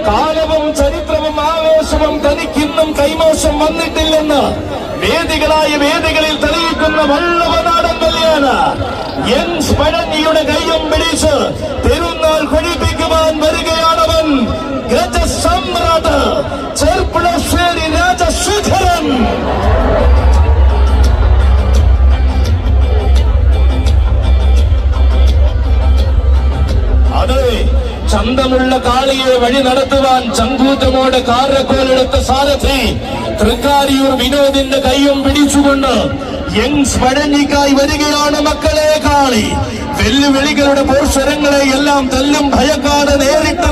കാലവും ചരിത്രവും ആവേശവും തനിക്കിന്നും കൈമോശം വന്നിട്ടില്ലെന്ന് വേദികളിൽ തെളിയിക്കുന്ന വള്ളവനാടൻ കല്യാണ് യങ്സ് പഴഞ്ഞിയുടെ കൈയും പിടിച്ച് പെരുന്നാൾ കൊഴിപ്പിക്കുവാൻ വരികയാണവൻ. ഗജസമ്രാട്ട് ചെർപ്പുളശ്ശേരി രാജശേഖരൻ. അതെ, ചന്തമുള്ള കാളിയെ വഴി നടത്തുവാൻ ചങ്കൂറ്റമോടെ കാരക്കോലെടുത്ത സാരഥി തൃക്കാരിയൂർ വിനോദിന്റെ കൈയും പിടിച്ചുകൊണ്ട് യങ്സ് പഴഞ്ഞിക്കായി വരികയാണ് മക്കളെ കാളി. വെല്ലുവിളികളുടെ പോർശ്വരങ്ങളെ എല്ലാം തല്ലും ഭയക്കാതെ നേരിട്ട്